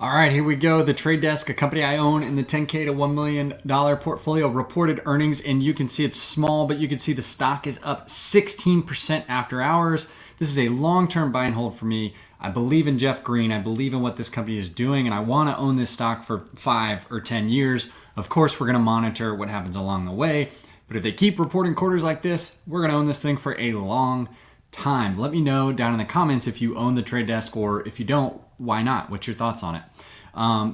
All right, here we go. The Trade Desk, a company I own in the $10K to $1 million portfolio, reported earnings, and you can see it's small, but you can see the stock is up 16% after hours. This is a long-term buy and hold for me. I believe in Jeff Green. I believe in what this company is doing, and I want to own this stock for 5 or 10 years. Of course, we're going to monitor what happens along the way, but if they keep reporting quarters like this, we're going to own this thing for a long time. Let me know down in the comments if you own the Trade Desk, or if you don't, why not? What's your thoughts on it?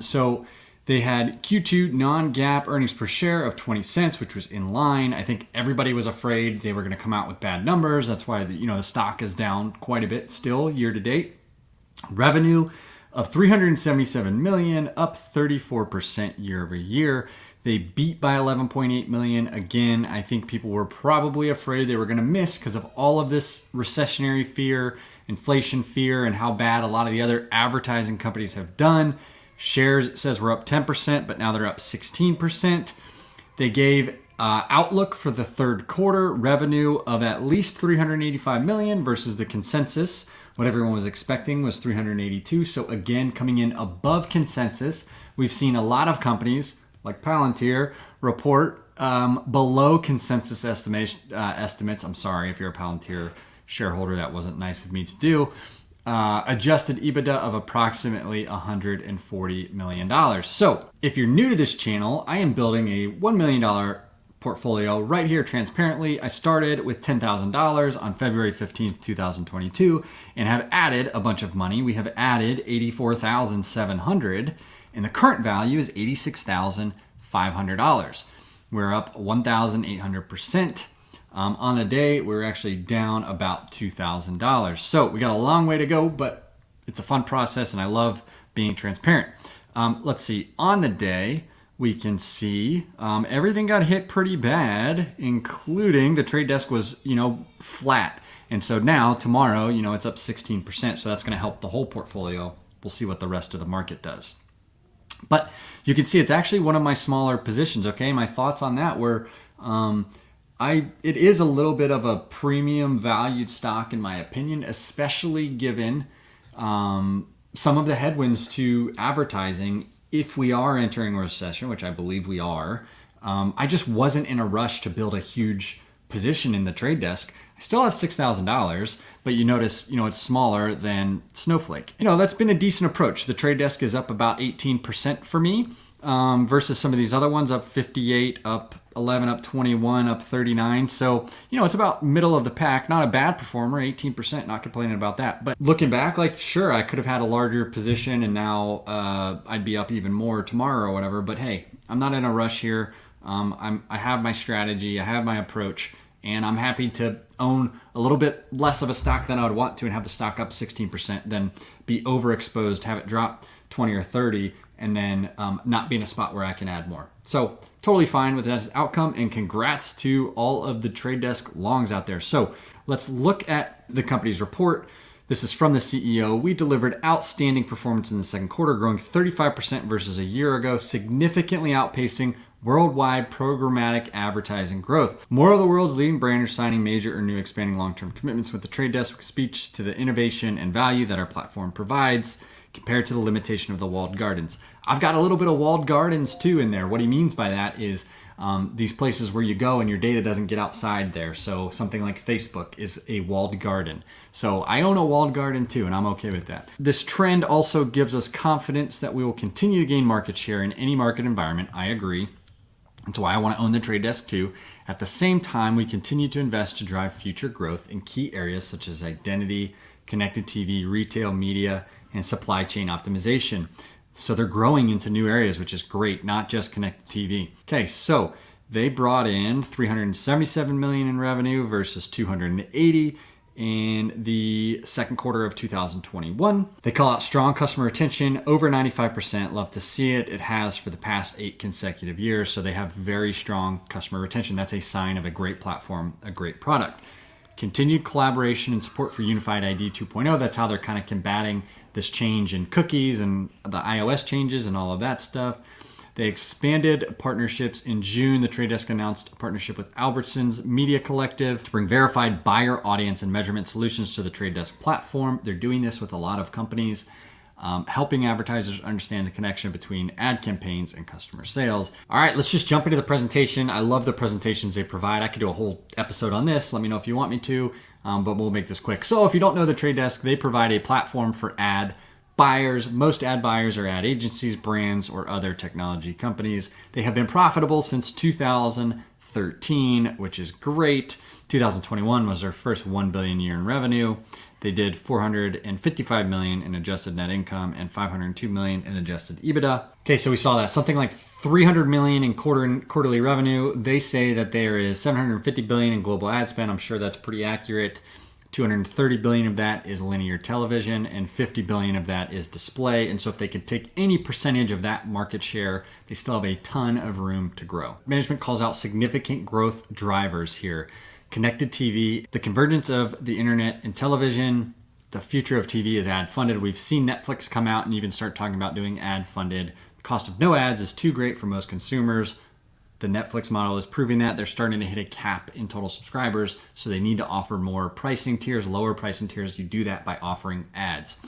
So they had Q2 non-GAAP earnings per share of 20 cents, which was in line. I think everybody was afraid they were going to come out with bad numbers. That's why the stock is down quite a bit still year to date. Revenue of $377 million, up 34% year over year. They beat by 11.8 million. Again, I think people were probably afraid they were going to miss because of all of this recessionary fear, inflation fear, and how bad a lot of the other advertising companies have done. Shares, it says, were up 10%, but now they're up 16%. They gave outlook for the third quarter revenue of at least 385 million versus the consensus. What everyone was expecting was 382. So again, coming in above consensus. We've seen a lot of companies like Palantir report below consensus estimates. I'm sorry if you're a Palantir shareholder, that wasn't nice of me to do. Adjusted EBITDA of approximately $140 million. So if you're new to this channel, I am building a $1 million portfolio right here transparently. I started with $10,000 on February 15th, 2022, and have added a bunch of money. We have added $84,700, and the current value is $86,500. We're up 1,800%. On the day, we're actually down about $2,000. So we got a long way to go, but it's a fun process, and I love being transparent. Let's see. On the day, we can see everything got hit pretty bad, including the Trade Desk was, flat. And so now, tomorrow, it's up 16%. So that's going to help the whole portfolio. We'll see what the rest of the market does. But you can see it's actually one of my smaller positions, okay? My thoughts on that were it is a little bit of a premium valued stock in my opinion, especially given some of the headwinds to advertising if we are entering a recession, which I believe we are. I just wasn't in a rush to build a huge position in the Trade Desk. I still have $6,000, but you notice, it's smaller than Snowflake. That's been a decent approach. The Trade Desk is up about 18% for me versus some of these other ones, up 58, up 11, up 21, up 39. So, it's about middle of the pack. Not a bad performer, 18%, not complaining about that. But looking back, sure, I could have had a larger position and now I'd be up even more tomorrow or whatever. But hey, I'm not in a rush here. I have my strategy, I have my approach, and I'm happy to own a little bit less of a stock than I would want to and have the stock up 16% than be overexposed, have it drop 20 or 30, and then not be in a spot where I can add more. So totally fine with that as an outcome, and congrats to all of the Trade Desk longs out there. So let's look at the company's report. This is from the CEO. We delivered outstanding performance in the second quarter, growing 35% versus a year ago, significantly outpacing worldwide programmatic advertising growth. More of the world's leading brands are signing major or new expanding long-term commitments with the Trade Desk, which speaks to the innovation and value that our platform provides compared to the limitation of the walled gardens. I've got a little bit of walled gardens too in there. What he means by that is these places where you go and your data doesn't get outside there. So something like Facebook is a walled garden. So I own a walled garden too, and I'm okay with that. This trend also gives us confidence that we will continue to gain market share in any market environment. I agree. That's why I want to own the Trade Desk too. At the same time, we continue to invest to drive future growth in key areas such as identity, connected TV, retail media, and supply chain optimization. So they're growing into new areas, which is great, not just connected TV. Okay, so they brought in 377 million in revenue versus 280 in the second quarter of 2021. They call out strong customer retention, over 95%. Love to see it. It has for the past 8 consecutive years. So they have very strong customer retention. That's a sign of a great platform, a great product. Continued collaboration and support for Unified ID 2.0. That's how they're kind of combating this change in cookies and the iOS changes and all of that stuff. They expanded partnerships. In June, the Trade Desk announced a partnership with Albertsons Media Collective to bring verified buyer audience and measurement solutions to the Trade Desk platform. They're doing this with a lot of companies. helping advertisers understand the connection between ad campaigns and customer sales. All right, let's just jump into the presentation. I love the presentations they provide. I could do a whole episode on this. Let me know if you want me to, but we'll make this quick. So if you don't know the Trade Desk, they provide a platform for ad buyers. Most ad buyers are ad agencies, brands, or other technology companies. They have been profitable since 2013, which is great. 2021 was their first 1 billion year in revenue. They did 455 million in adjusted net income and 502 million in adjusted EBITDA. Okay, so we saw that something like 300 million in quarterly revenue. They say that there is 750 billion in global ad spend. I'm sure that's pretty accurate. 230 billion of that is linear television and 50 billion of that is display. And so if they could take any percentage of that market share, they still have a ton of room to grow. Management calls out significant growth drivers here. Connected TV, the convergence of the internet and television. The future of TV is ad funded. We've seen Netflix come out and even start talking about doing ad funded. The cost of no ads is too great for most consumers. The Netflix model is proving that. They're starting to hit a cap in total subscribers, so they need to offer more pricing tiers, lower pricing tiers. You do that by offering ads.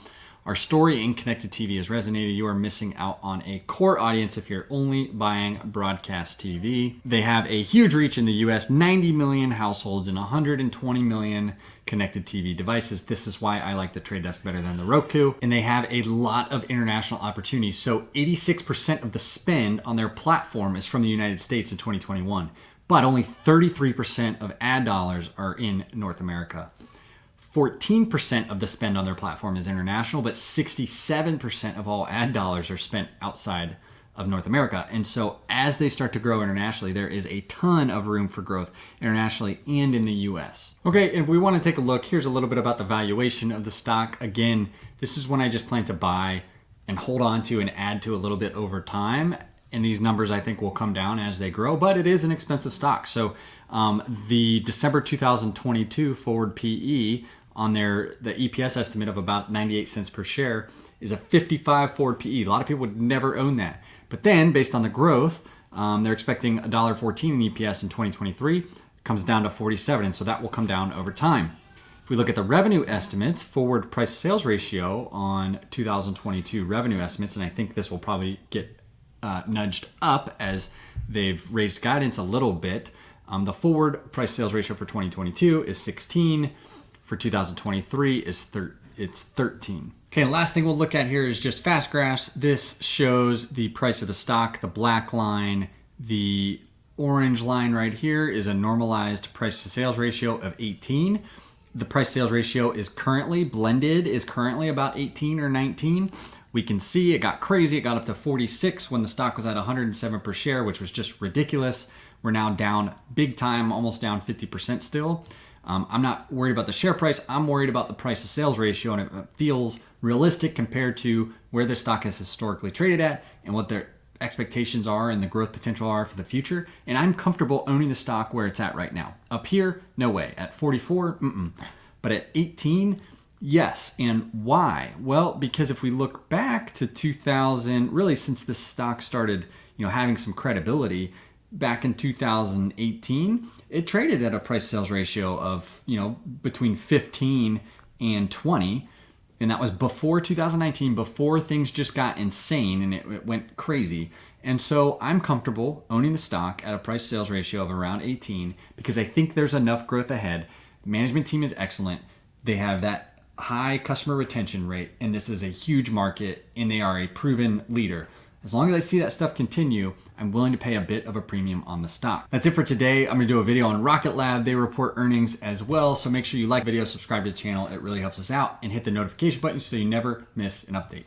Our story in connected TV has resonated. You are missing out on a core audience if you're only buying broadcast TV. They have a huge reach in the US, 90 million households and 120 million connected TV devices. This is why I like the Trade Desk better than the Roku. And they have a lot of international opportunities. So 86% of the spend on their platform is from the United States in 2021, but only 33% of ad dollars are in North America. 14% of the spend on their platform is international, but 67% of all ad dollars are spent outside of North America. And so as they start to grow internationally, there is a ton of room for growth internationally and in the US. Okay, if we want to take a look, here's a little bit about the valuation of the stock. Again, this is when I just plan to buy and hold on to and add to a little bit over time. And these numbers I think will come down as they grow, but it is an expensive stock. So the December 2022 forward PE on the EPS estimate of about 98 cents per share is a 55 forward PE. A lot of people would never own that. But then based on the growth, they're expecting $1.14 in EPS in 2023, comes down to 47. And so that will come down over time. If we look at the revenue estimates, forward price sales ratio on 2022 revenue estimates, and I think this will probably get nudged up as they've raised guidance a little bit. The forward price sales ratio for 2022 is 16. For 2023 it's 13. Okay, last thing we'll look at here is just fast graphs. This shows the price of the stock, the black line. The orange line right here is a normalized price to sales ratio of 18. The price sales ratio is currently about 18 or 19. We can see it got crazy. It got up to 46 when the stock was at 107 per share, which was just ridiculous. We're now down big time, almost down 50% still. I'm not worried about the share price. I'm worried about the price to sales ratio, and it feels realistic compared to where the stock has historically traded at and what their expectations are and the growth potential are for the future. And I'm comfortable owning the stock where it's at right now. Up here, no way. At 44, but at 18, yes. And why? Well, because if we look back to 2000, really since this stock started, having some credibility, back in 2018, it traded at a price sales ratio of, between 15 and 20. And that was before 2019, before things just got insane and it went crazy. And so I'm comfortable owning the stock at a price sales ratio of around 18 because I think there's enough growth ahead. The management team is excellent. They have that high customer retention rate, and this is a huge market, and they are a proven leader. As long as I see that stuff continue, I'm willing to pay a bit of a premium on the stock. That's it for today. I'm gonna do a video on Rocket Lab. They report earnings as well. So make sure you like the video, subscribe to the channel. It really helps us out, and hit the notification button so you never miss an update.